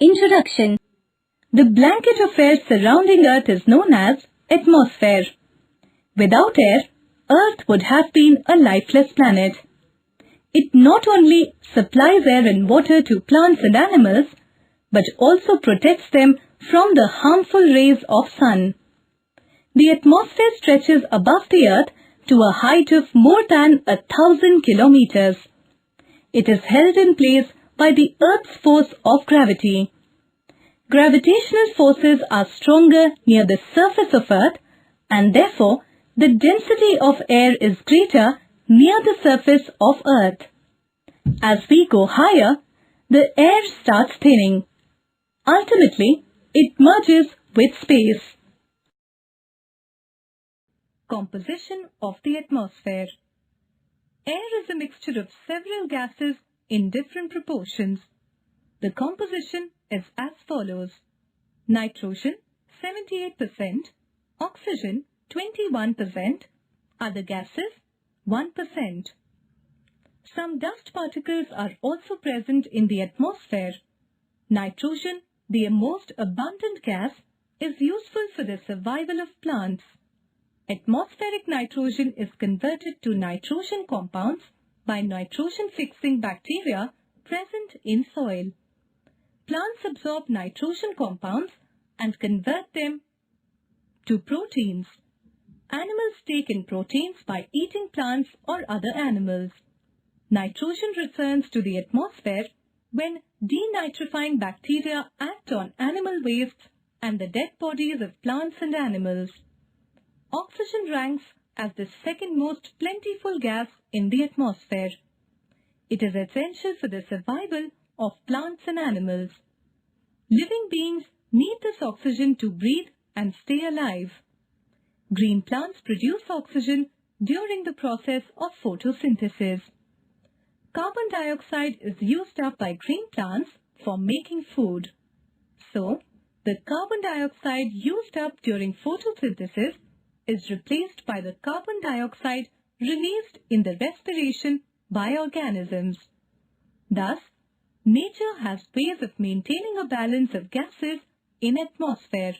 Introduction. The blanket of air surrounding Earth is known as atmosphere. Without air, Earth would have been a lifeless planet. It not only supplies air and water to plants and animals, but also protects them from the harmful rays of sun. The atmosphere stretches above the Earth to a height of more than 1,000 kilometers. It is held in place by the Earth's force of gravity. Gravitational forces are stronger near the surface of Earth, and therefore the density of air is greater near the surface of Earth. As we go higher, the air starts thinning. Ultimately, it merges with space. Composition of the atmosphere. Air is a mixture of several gases in different proportions. The composition is as follows: nitrogen 78%, oxygen 21%, other gases 1%. Some dust particles are also present in the atmosphere. Nitrogen, the most abundant gas, is useful for the survival of plants. Atmospheric nitrogen is converted to nitrogen compounds by nitrogen-fixing bacteria present in soil. Plants absorb nitrogen compounds and convert them to proteins. Animals take in proteins by eating plants or other animals. Nitrogen returns to the atmosphere when denitrifying bacteria act on animal wastes and the dead bodies of plants and animals. Oxygen ranks as the second most plentiful gas in the atmosphere. It is essential for the survival of plants and animals. Living beings need this oxygen to breathe and stay alive. Green plants produce oxygen during the process of photosynthesis. Carbon dioxide is used up by green plants for making food. So, the carbon dioxide used up during photosynthesis is replaced by the carbon dioxide released in the respiration by organisms. Thus, nature has ways of maintaining a balance of gases in atmosphere.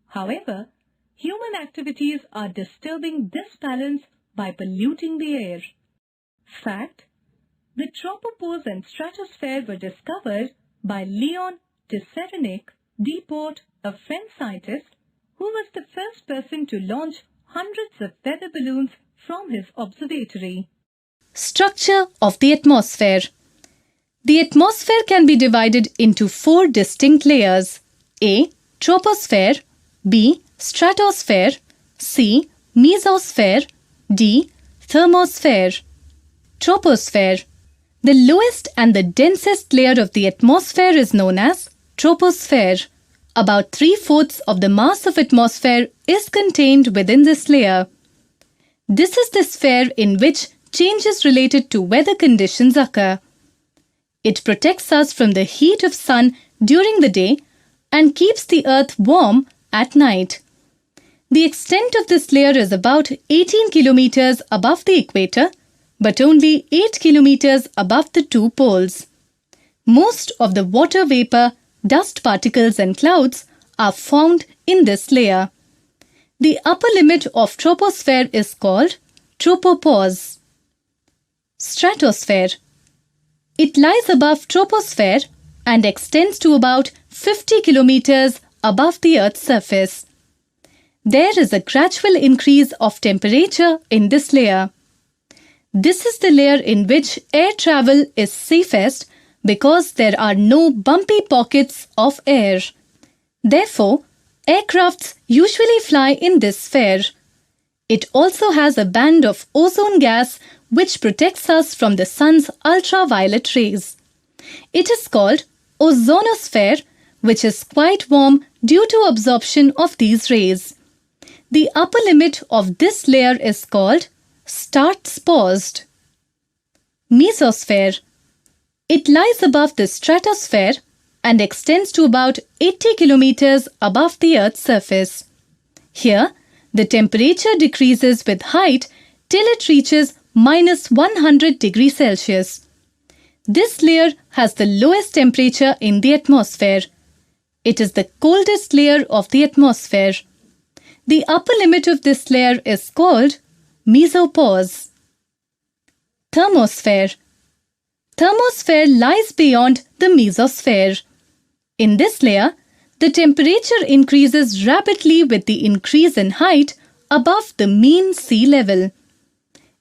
However, human activities are disturbing this balance by polluting the air. Fact: the tropopause and stratosphere were discovered by Leon de Serenec Deeport, a French scientist who was the first person to launch hundreds of weather balloons from his observatory. Structure of the atmosphere. The atmosphere can be divided into 4 distinct layers: A. Troposphere, B. Stratosphere, C. Mesosphere, D. Thermosphere. Troposphere. The lowest and the densest layer of the atmosphere is known as troposphere. About 3/4 of the mass of atmosphere is contained within this layer. This is the sphere in which changes related to weather conditions occur. It protects us from the heat of sun during the day and keeps the earth warm at night. The extent of this layer is about 18 kilometers above the equator, but only 8 kilometers above the 2 poles. Most of the water vapor, dust particles and clouds are found in this layer. The upper limit of troposphere is called tropopause. Stratosphere. It lies above troposphere and extends to about 50 kilometers above the Earth's surface. There is a gradual increase of temperature in this layer. This is the layer in which air travel is safest because there are no bumpy pockets of air. Therefore, aircrafts usually fly in this sphere. It also has a band of ozone gas which protects us from the sun's ultraviolet rays. It is called ozonosphere, which is quite warm due to absorption of these rays. The upper limit of this layer is called stratopause. Mesosphere. It lies above the stratosphere and extends to about 80 kilometers above the Earth's surface. Here, the temperature decreases with height till it reaches -100 degrees Celsius. This layer has the lowest temperature in the atmosphere. It is the coldest layer of the atmosphere. The upper limit of this layer is called mesopause. Thermosphere. Thermosphere lies beyond the mesosphere. In this layer, the temperature increases rapidly with the increase in height above the mean sea level.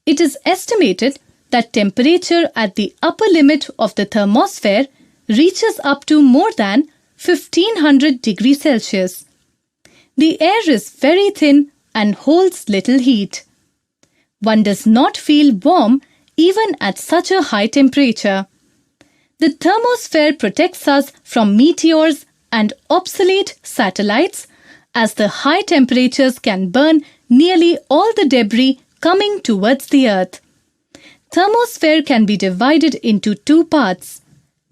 It is estimated that temperature at the upper limit of the thermosphere reaches up to more than 1500 degrees Celsius. The air is very thin and holds little heat. One does not feel warm even at such a high temperature. The thermosphere protects us from meteors and obsolete satellites, as the high temperatures can burn nearly all the debris coming towards the Earth. Thermosphere can be divided into two parts.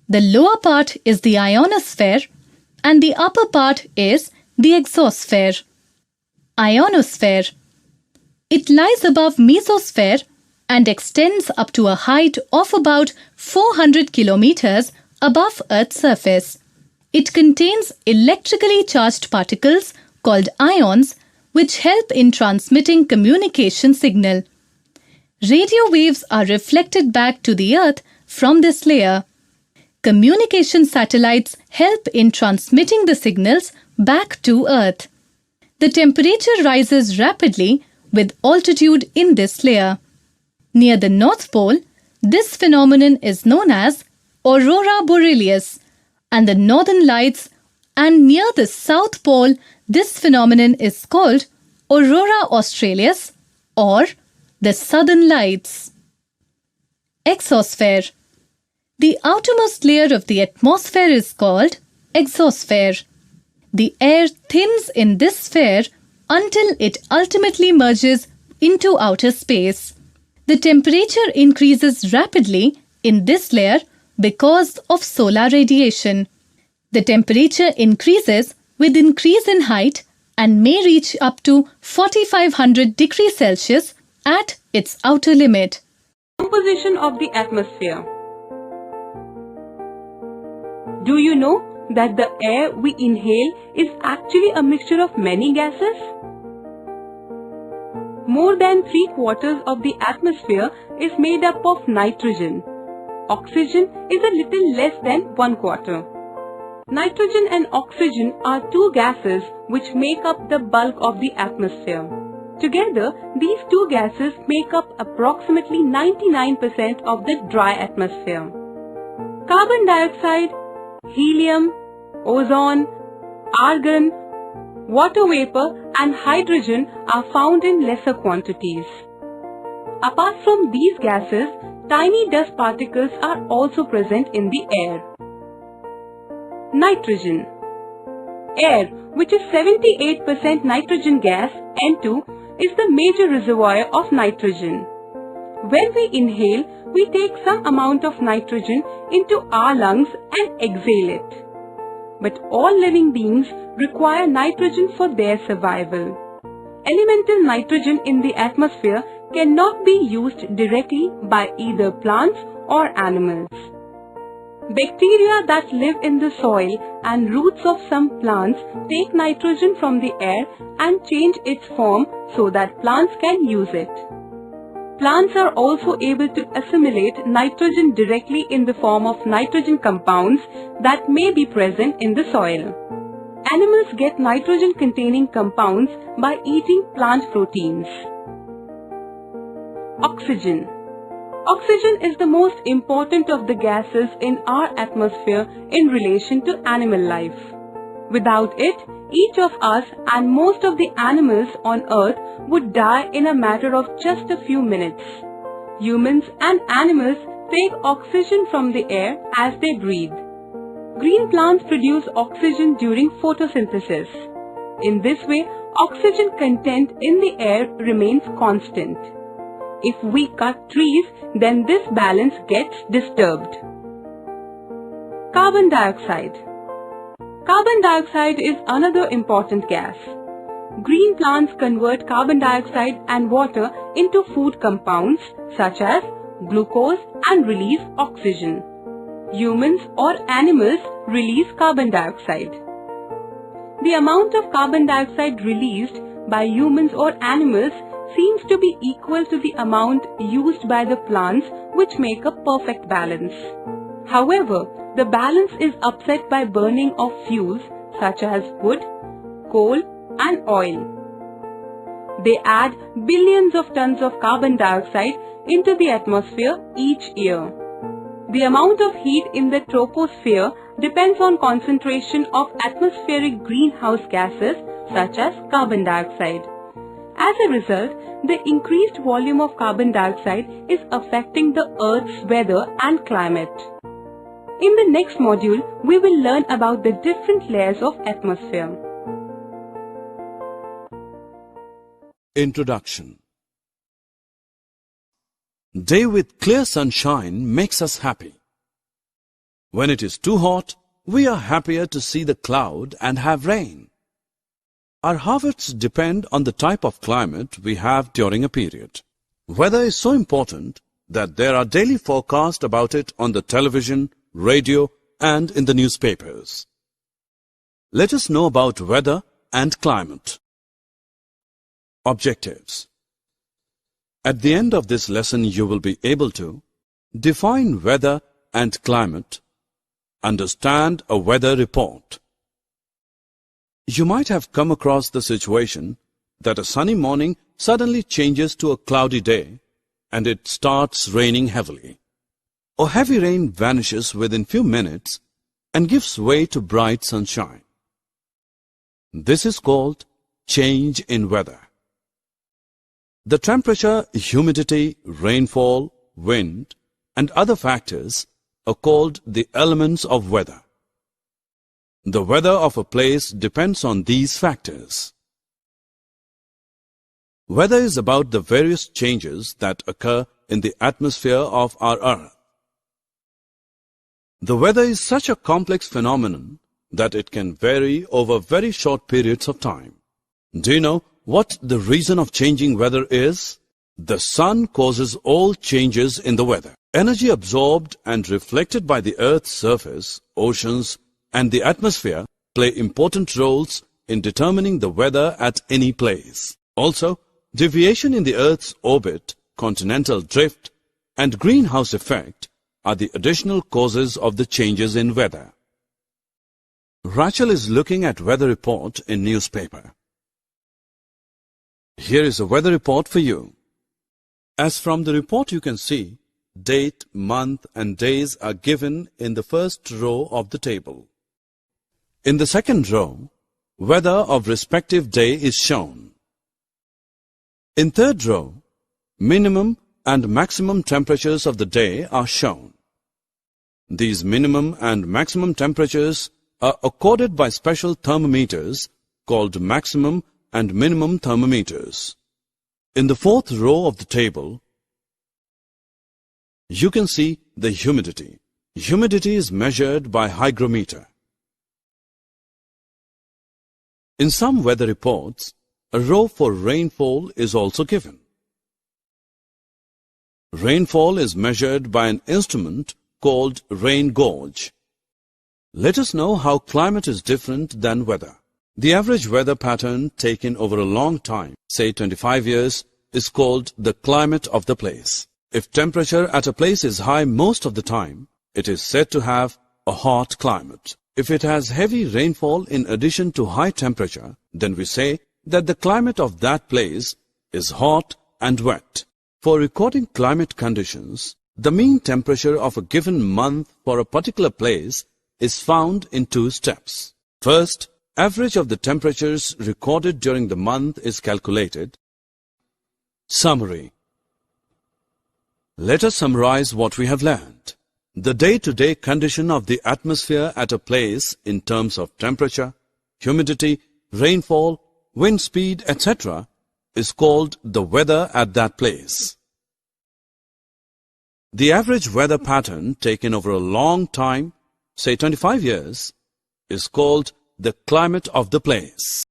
The lower part is the ionosphere and the upper part is the exosphere. Ionosphere. It lies above mesosphere and extends up to a height of about 400 kilometers above Earth's surface. It contains electrically charged particles called ions, which help in transmitting communication signal. Radio waves are reflected back to the Earth from this layer. Communication satellites help in transmitting the signals back to Earth. The temperature rises rapidly with altitude in this layer. Near the North Pole, this phenomenon is known as Aurora Borealis, and the Northern Lights, and near the South Pole, this phenomenon is called Aurora Australis or the Southern Lights. Exosphere. The outermost layer of the atmosphere is called exosphere. The air thins in this sphere until it ultimately merges into outer space. The temperature increases rapidly in this layer because of solar radiation. The temperature increases with increase in height and may reach up to 4500 degrees Celsius at its outer limit. Composition of the atmosphere. Do you know that the air we inhale is actually a mixture of many gases? More than 3/4 of the atmosphere is made up of nitrogen. Oxygen is a little less than 1/4. Nitrogen and oxygen are two gases which make up the bulk of the atmosphere. Together, these two gases make up approximately 99% of the dry atmosphere. Carbon dioxide, helium, ozone, argon, water vapor and hydrogen are found in lesser quantities. Apart from these gases, tiny dust particles are also present in the air. Nitrogen. Air, which is 78% nitrogen gas, N2, is the major reservoir of nitrogen. When we inhale, we take some amount of nitrogen into our lungs and exhale it. But all living beings require nitrogen for their survival. Elemental nitrogen in the atmosphere cannot be used directly by either plants or animals. Bacteria that live in the soil and roots of some plants take nitrogen from the air and change its form so that plants can use it. Plants are also able to assimilate nitrogen directly in the form of nitrogen compounds that may be present in the soil. Animals get nitrogen-containing compounds by eating plant proteins. Oxygen. Oxygen is the most important of the gases in our atmosphere in relation to animal life. Without it, each of us and most of the animals on Earth would die in a matter of just a few minutes. Humans and animals take oxygen from the air as they breathe. Green plants produce oxygen during photosynthesis. In this way, oxygen content in the air remains constant. If we cut trees, then this balance gets disturbed. Carbon dioxide. Carbon dioxide is another important gas. Green plants convert carbon dioxide and water into food compounds such as glucose and release oxygen. Humans or animals release carbon dioxide. The amount of carbon dioxide released by humans or animals seems to be equal to the amount used by the plants, which make a perfect balance. However, the balance is upset by burning of fuels such as wood, coal and oil. They add billions of tons of carbon dioxide into the atmosphere each year. The amount of heat in the troposphere depends on concentration of atmospheric greenhouse gases such as carbon dioxide. As a result, the increased volume of carbon dioxide is affecting the Earth's weather and climate. In the next module, we will learn about the different layers of atmosphere. Introduction. Day with clear sunshine makes us happy. When it is too hot, we are happier to see the cloud and have rain. Our habits depend on the type of climate we have during a period. Weather is so important that there are daily forecasts about it on the television, radio, and in the newspapers. Let us know about weather and climate. Objectives. At the end of this lesson, you will be able to define weather and climate, understand a weather report. You might have come across the situation that a sunny morning suddenly changes to a cloudy day and it starts raining heavily. Or heavy rain vanishes within few minutes and gives way to bright sunshine. This is called change in weather. The temperature, humidity, rainfall, wind, and other factors are called the elements of weather. The weather of a place depends on these factors. Weather is about the various changes that occur in the atmosphere of our Earth. The weather is such a complex phenomenon that it can vary over very short periods of time. Do you know what the reason of changing weather is? The sun causes all changes in the weather. Energy absorbed and reflected by the Earth's surface, oceans, and the atmosphere play important roles in determining the weather at any place. Also, deviation in the Earth's orbit, continental drift, and greenhouse effect are the additional causes of the changes in weather. Rachel is looking at weather report in newspaper. Here is a weather report for you. As from the report you can see, date, month and days are given in the first row of the table. In the second row, weather of respective day is shown. In third row, minimum and maximum temperatures of the day are shown. These minimum and maximum temperatures are accorded by special thermometers called maximum and minimum thermometers. In the fourth row of the table, you can see the humidity. Humidity is measured by hygrometer. In some weather reports, a row for rainfall is also given. Rainfall is measured by an instrument called rain gauge. Let us know how climate is different than weather. The average weather pattern taken over a long time, say 25 years, is called the climate of the place. If temperature at a place is high most of the time, it is said to have a hot climate. If it has heavy rainfall in addition to high temperature, then we say that the climate of that place is hot and wet. For recording climate conditions, the mean temperature of a given month for a particular place is found in two steps. First, average of the temperatures recorded during the month is calculated. Summary. Let us summarize what we have learned. The day-to-day condition of the atmosphere at a place in terms of temperature, humidity, rainfall, wind speed, etc. is called the weather at that place. The average weather pattern taken over a long time, say 25 years, is called the climate of the place.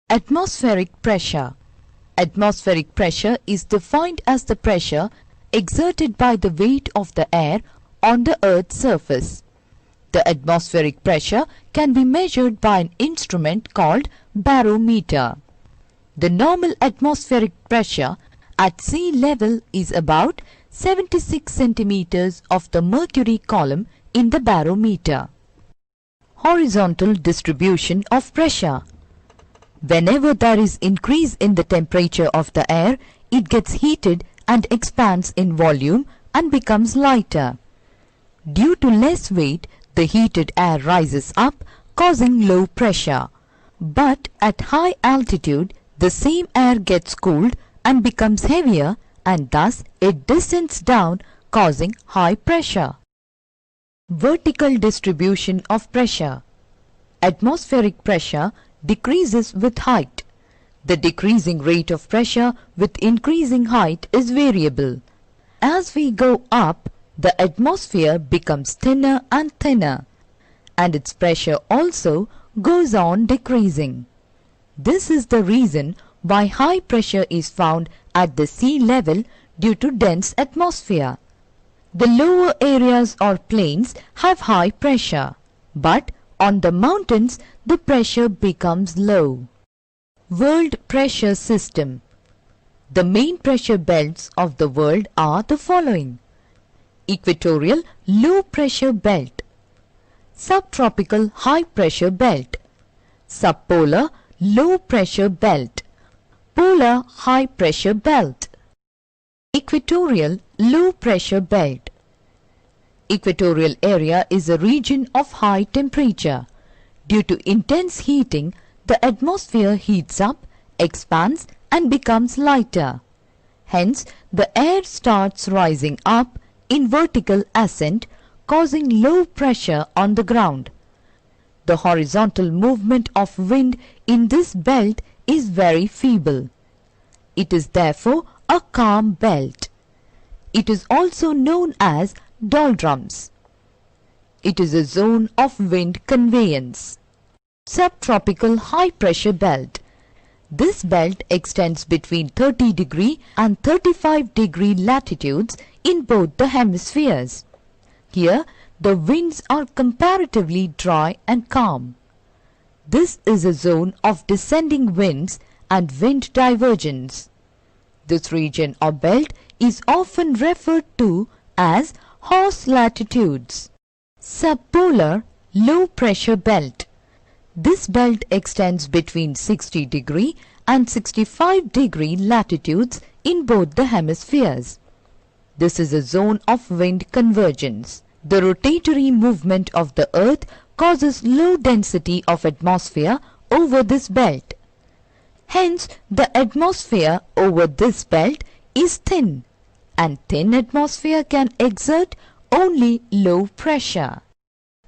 Atmospheric pressure. Atmospheric pressure is defined as the pressure exerted by the weight of the air on the Earth's surface. The atmospheric pressure can be measured by an instrument called barometer. The normal atmospheric pressure at sea level is about 76 centimeters of the mercury column in the barometer. Horizontal distribution of pressure. Whenever there is increase in the temperature of the air, it gets heated and expands in volume and becomes lighter. Due to less weight, the heated air rises up, causing low pressure. But at high altitude, the same air gets cooled and becomes heavier, and thus it descends down, causing high pressure. Vertical distribution of pressure. Atmospheric pressure decreases with height. The decreasing rate of pressure with increasing height is variable. As we go up, the atmosphere becomes thinner and thinner, and its pressure also goes on decreasing. This is the reason why high pressure is found at the sea level due to dense atmosphere. The lower areas or plains have high pressure, but on the mountains the pressure becomes low. World pressure system. The main pressure belts of the world are the following: equatorial low pressure belt, subtropical high pressure belt, subpolar low pressure belt, polar high pressure belt. Equatorial low pressure belt. Equatorial area is a region of high temperature. Due to intense heating, the atmosphere heats up, expands and becomes lighter. Hence, the air starts rising up in vertical ascent, causing low pressure on the ground. The horizontal movement of wind in this belt is very feeble. It is therefore a calm belt. It is also known as doldrums. It is a zone of wind conveyance. Subtropical high pressure belt. This belt extends between 30° and 35° latitudes in both the hemispheres. Here, the winds are comparatively dry and calm. This is a zone of descending winds and wind divergence. This region or belt is often referred to as horse latitudes. Subpolar low pressure belt. This belt extends between 60° and 65° latitudes in both the hemispheres. This is a zone of wind convergence. The rotatory movement of the earth causes low density of atmosphere over this belt. Hence, the atmosphere over this belt is thin, and thin atmosphere can exert only low pressure.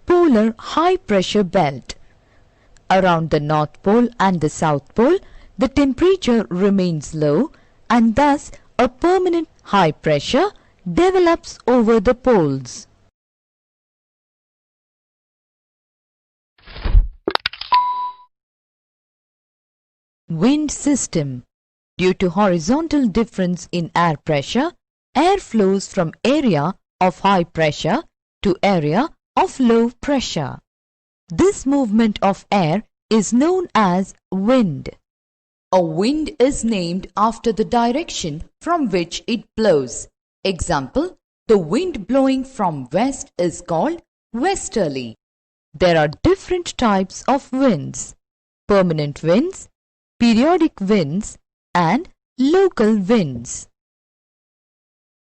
Polar high pressure belt. Around the North Pole and the South Pole, the temperature remains low, and thus a permanent high pressure develops over the poles. Wind system. Due to horizontal difference in air pressure, air flows from area of high pressure to area of low pressure. This movement of air is known as wind. A wind is named after the direction from which it blows. Example, the wind blowing from west is called westerly. There are different types of winds: permanent winds, periodic winds, and local winds.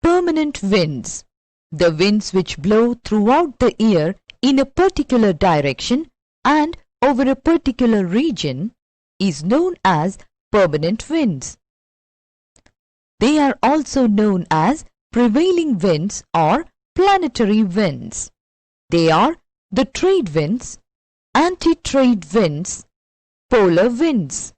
Permanent winds. The winds which blow throughout the year in a particular direction and over a particular region is known as permanent winds. They are also known as prevailing winds or planetary winds. They are the trade winds, anti-trade winds, polar winds.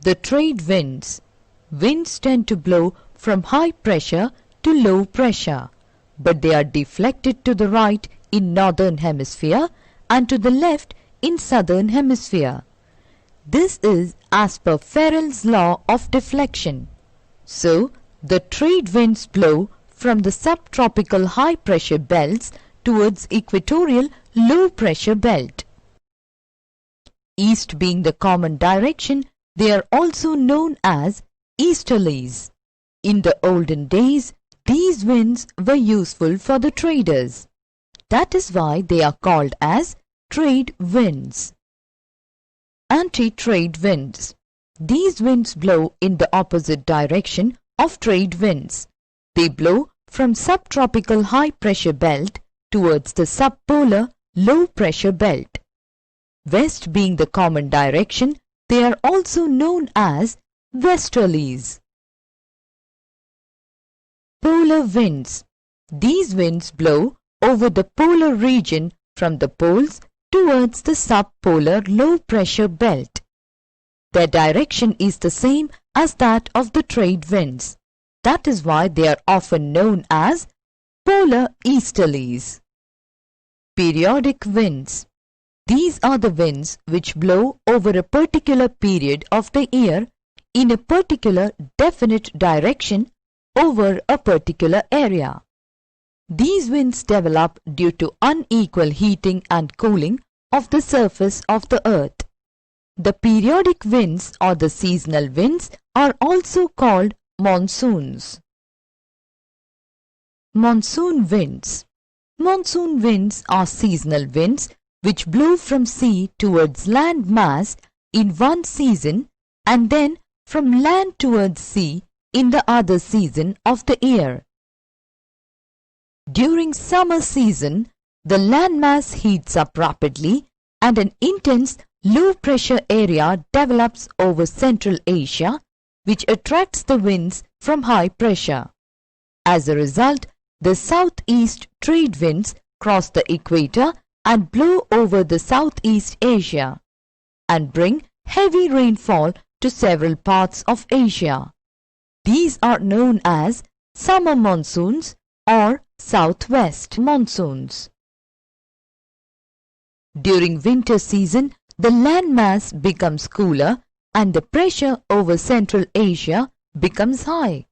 The trade winds. Winds tend to blow from high pressure to low pressure, but they are deflected to the right in northern hemisphere and to the left in southern hemisphere. This is as per Farrell's law of deflection. So, The trade winds blow from the subtropical high pressure belts towards equatorial low pressure belt. East being the common direction, they are also known as easterlies. In the olden days, these winds were useful for the traders. That is why they are called as trade winds. Anti-trade winds. These winds blow in the opposite direction of trade winds. They blow from subtropical high pressure belt towards the subpolar low pressure belt. West being the common direction, they are also known as westerlies. Polar winds. These winds blow over the polar region from the poles towards the subpolar low pressure belt. Their direction is the same as that of the trade winds. That is why they are often known as polar easterlies. Periodic winds. These are the winds which blow over a particular period of the year in a particular definite direction over a particular area. These winds develop due to unequal heating and cooling of the surface of the earth. The periodic winds or the seasonal winds are also called monsoons. Monsoon winds. Monsoon winds are seasonal winds which blow from sea towards land mass in one season and then from land towards sea in the other season of the year. During summer season, the landmass heats up rapidly and an intense low-pressure area develops over Central Asia, which attracts the winds from high pressure. As a result, the southeast trade winds cross the equator and blow over the Southeast Asia and bring heavy rainfall to several parts of Asia. These are known as summer monsoons or southwest monsoons. During winter season, the landmass becomes cooler and the pressure over Central Asia becomes high.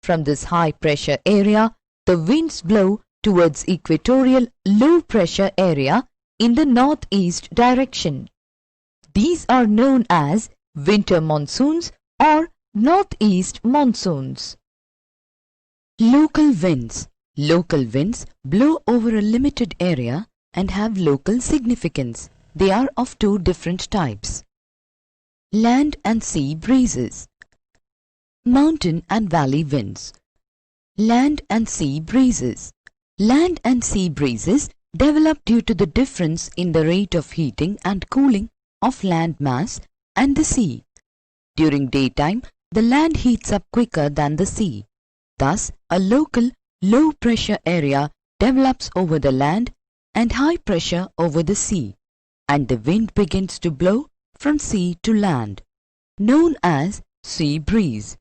From this high pressure area, the winds blow towards equatorial low pressure area in the northeast direction. These are known as winter monsoons or northeast monsoons. Local winds. Local winds blow over a limited area and have local significance. They are of two different types. Land and sea breezes. Mountain and valley winds. Land and sea breezes. Land and sea breezes develop due to the difference in the rate of heating and cooling of land mass and the sea. During daytime, the land heats up quicker than the sea. Thus, a local low pressure area develops over the land and high pressure over the sea, and the wind begins to blow from sea to land, known as sea breeze.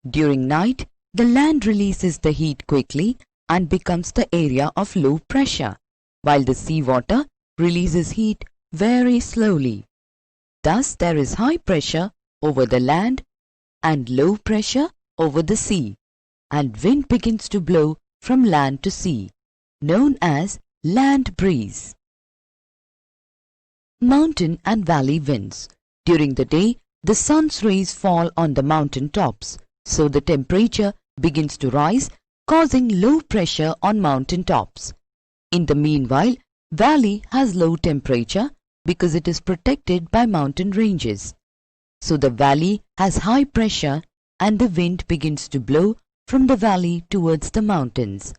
During night, the land releases the heat quickly and becomes the area of low pressure, while the seawater releases heat very slowly. Thus, there is high pressure over the land and low pressure over the sea, and wind begins to blow from land to sea, known as land breeze. Mountain and valley winds. During the day, the sun's rays fall on the mountain tops, so the temperature begins to rise, causing low pressure on mountain tops. In the meanwhile, valley has low temperature because it is protected by mountain ranges. So the valley has high pressure and the wind begins to blow from the valley towards the mountains.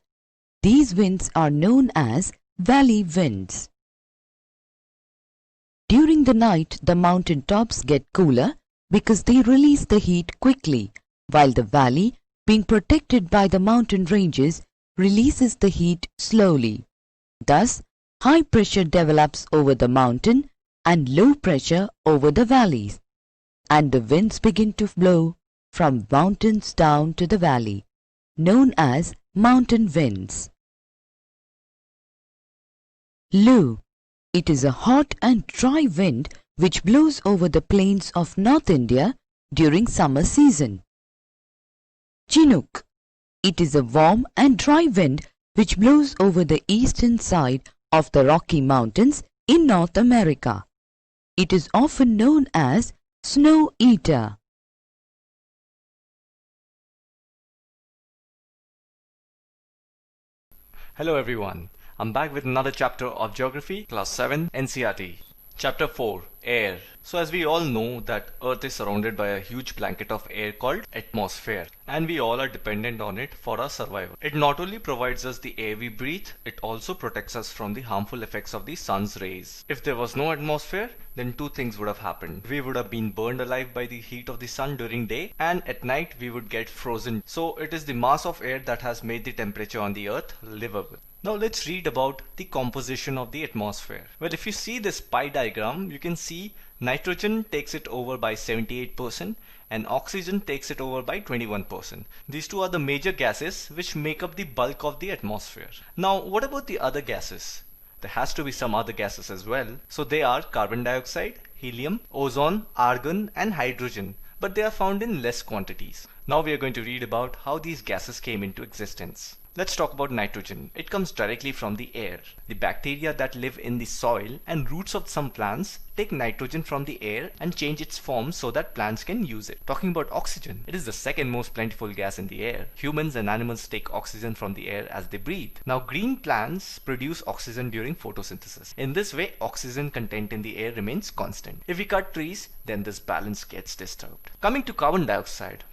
These winds are known as valley winds. During the night, the mountain tops get cooler because they release the heat quickly, while the valley, being protected by the mountain ranges, releases the heat slowly. Thus, high pressure develops over the mountain and low pressure over the valleys, and the winds begin to blow from mountains down to the valley, known as mountain winds. Lu. It is a hot and dry wind which blows over the plains of North India during summer season. Chinook. It is a warm and dry wind which blows over the eastern side of the Rocky Mountains in North America. It is often known as snow eater. Hello everyone, I'm back with another chapter of Geography, Class 7 NCERT. Chapter 4, Air. So as we all know that Earth is surrounded by a huge blanket of air called atmosphere, and we all are dependent on it for our survival. It not only provides us the air we breathe, it also protects us from the harmful effects of the sun's rays. If there was no atmosphere, then two things would have happened. We would have been burned alive by the heat of the sun during day, and at night we would get frozen. So it is the mass of air that has made the temperature on the Earth livable. Now let's read about the composition of the atmosphere. Well, if you see this pie diagram, you can see nitrogen takes it over by 78% and oxygen takes it over by 21%. These two are the major gases which make up the bulk of the atmosphere. Now, what about the other gases? There has to be some other gases as well. So they are carbon dioxide, helium, ozone, argon and hydrogen, but they are found in less quantities. Now we are going to read about how these gases came into existence. Let's talk about nitrogen. It comes directly from the air. The bacteria that live in the soil and roots of some plants take nitrogen from the air and change its form so that plants can use it. Talking about oxygen, it is the second most plentiful gas in the air. Humans and animals take oxygen from the air as they breathe. Now green plants produce oxygen during photosynthesis. In this way, oxygen content in the air remains constant. If we cut trees, then this balance gets disturbed. Coming to carbon dioxide,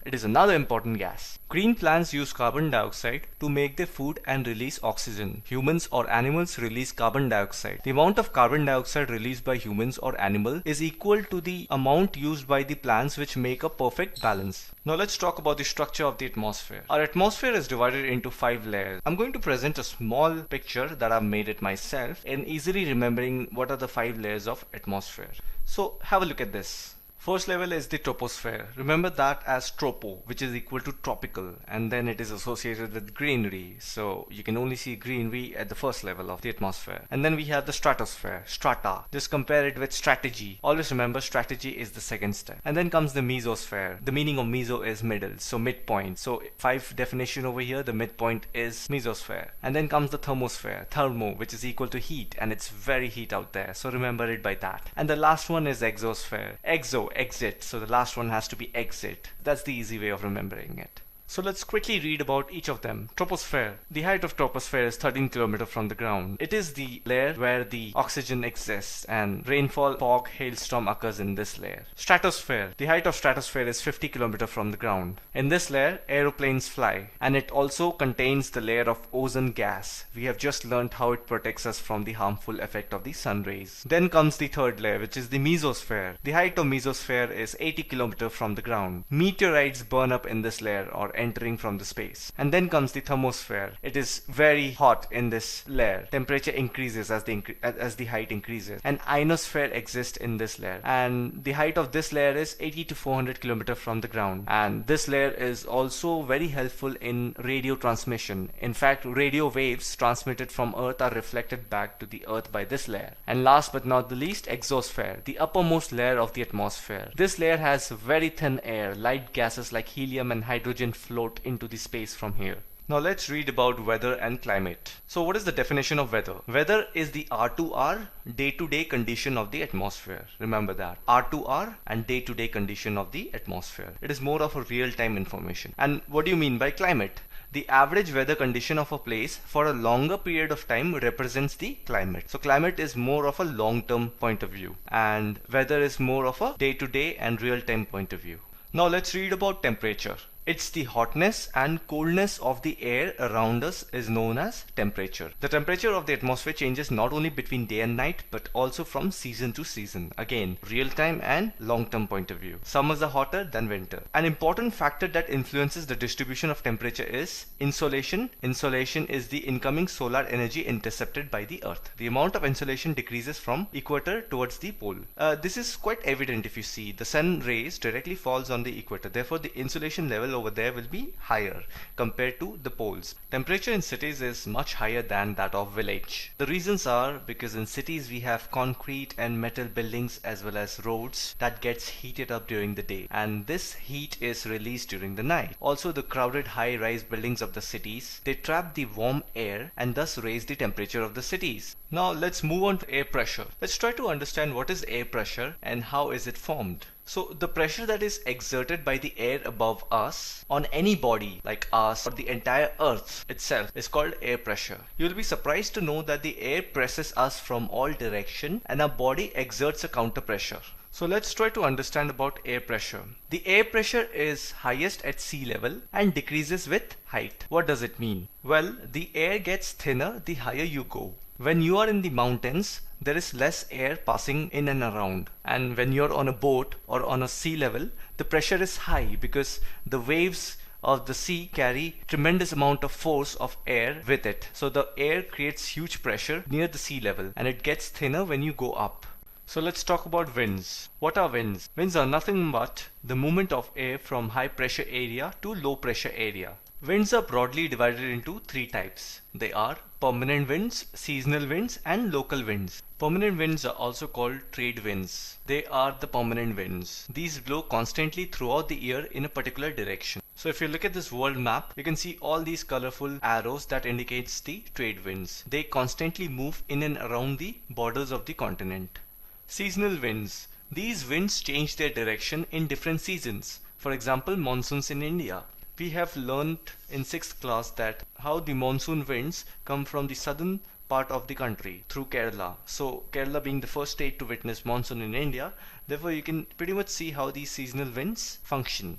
it is another important gas. Green plants use carbon dioxide to make their food and release oxygen. Humans or animals release carbon dioxide. The amount of carbon dioxide released by humans or animal is equal to the amount used by the plants, which make a perfect balance. Now let's talk about the structure of the atmosphere. Our atmosphere is divided into 5 layers. I'm going to present a small picture that I've made it myself in easily remembering what are the 5 layers of atmosphere. So have a look at this. First level is the troposphere. Remember that as tropo, which is equal to tropical, and then it is associated with greenery. So you can only see greenery at the first level of the atmosphere. And then we have the stratosphere, strata. Just compare it with strategy. Always remember strategy is the second step. And then comes the mesosphere. The meaning of meso is middle, so midpoint. So 5 definition over here, the midpoint is mesosphere. And then comes the thermosphere, thermo, which is equal to heat, and it's very heat out there. So remember it by that. And the last one is exosphere. Exo, exit, so the last one has to be exit. That's the easy way of remembering it. So let's quickly read about each of them. Troposphere. The height of troposphere is 13 km from the ground. It is the layer where the oxygen exists and rainfall, fog, hailstorm occurs in this layer. Stratosphere. The height of stratosphere is 50 km from the ground. In this layer, aeroplanes fly, and it also contains the layer of ozone gas. We have just learned how it protects us from the harmful effect of the sun rays. Then comes the third layer, which is the mesosphere. The height of mesosphere is 80 km from the ground. Meteorites burn up in this layer or entering from the space. And then comes the thermosphere. It is very hot in this layer. Temperature increases as the height increases. An ionosphere exists in this layer, and the height of this layer is 80 to 400 km from the ground. And this layer is also very helpful in radio transmission. In fact, radio waves transmitted from Earth are reflected back to the Earth by this layer. And last but not the least, exosphere, the uppermost layer of the atmosphere. This layer has very thin air. Light gases like helium and hydrogen float into the space from here. Now let's read about weather and climate. So what is the definition of weather? Weather is the R2R, day-to-day condition of the atmosphere. Remember that. R2R and day-to-day condition of the atmosphere. It is more of a real-time information. And what do you mean by climate? The average weather condition of a place for a longer period of time represents the climate. So climate is more of a long-term point of view, and weather is more of a day-to-day and real-time point of view. Now let's read about temperature. It's the hotness and coldness of the air around us is known as temperature. The temperature of the atmosphere changes not only between day and night, but also from season to season. Again, real-time and long-term point of view. Summers are hotter than winter. An important factor that influences the distribution of temperature is insolation. Insolation is the incoming solar energy intercepted by the Earth. The amount of insolation decreases from equator towards the pole. This is quite evident if you see. The sun rays directly falls on the equator. Therefore, the insolation level over there will be higher compared to the poles. Temperature in cities is much higher than that of village. The reasons are because in cities we have concrete and metal buildings as well as roads that gets heated up during the day, and this heat is released during the night. Also, the crowded high-rise buildings of the cities, they trap the warm air and thus raise the temperature of the cities. Now let's move on to air pressure. Let's try to understand what is air pressure and how is it formed. So the pressure that is exerted by the air above us on any body like us or the entire earth itself is called air pressure. You'll be surprised to know that the air presses us from all direction and our body exerts a counter pressure. So let's try to understand about air pressure. The air pressure is highest at sea level and decreases with height. What does it mean? Well, the air gets thinner the higher you go. When you are in the mountains, there is less air passing in and around, and when you're on a boat or on a sea level, the pressure is high because the waves of the sea carry tremendous amount of force of air with it. So the air creates huge pressure near the sea level and it gets thinner when you go up. So let's talk about winds. What are winds? Winds are nothing but the movement of air from high pressure area to low pressure area. Winds are broadly divided into three types. They are permanent winds, seasonal winds, and local winds. Permanent winds are also called trade winds. They are the permanent winds. These blow constantly throughout the year in a particular direction. So if you look at this world map, you can see all these colorful arrows that indicates the trade winds. They constantly move in and around the borders of the continent. Seasonal winds. These winds change their direction in different seasons. For example, monsoons in India. We have learned in 6th class that how the monsoon winds come from the southern part of the country through Kerala. So Kerala being the first state to witness monsoon in India, therefore you can pretty much see how these seasonal winds function.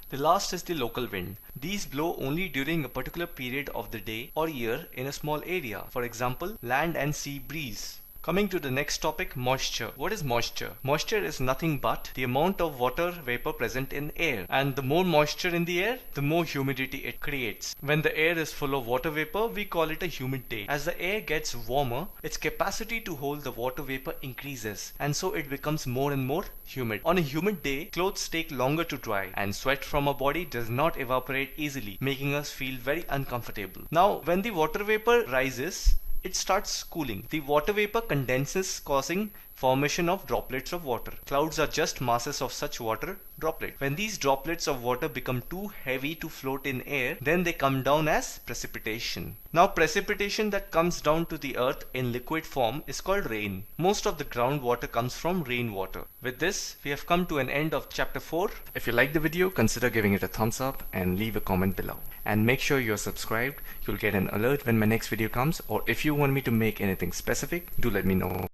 The last is the local wind. These blow only during a particular period of the day or year in a small area. For example, land and sea breeze. Coming to the next topic, moisture. What is moisture? Moisture is nothing but the amount of water vapor present in air. And the more moisture in the air, the more humidity it creates. When the air is full of water vapor, we call it a humid day. As the air gets warmer, its capacity to hold the water vapor increases, and so it becomes more and more humid. On a humid day, clothes take longer to dry, and sweat from our body does not evaporate easily, making us feel very uncomfortable. Now, when the water vapor rises, it starts cooling. The water vapor condenses, causing formation of droplets of water. Clouds are just masses of such water droplets. When these droplets of water become too heavy to float in air, then they come down as precipitation. Now precipitation that comes down to the earth in liquid form is called rain. Most of the groundwater comes from rainwater. With this, we have come to an end of chapter 4. If you like the video, consider giving it a thumbs up and leave a comment below. And make sure you're subscribed. You'll get an alert when my next video comes, or if you want me to make anything specific, do let me know.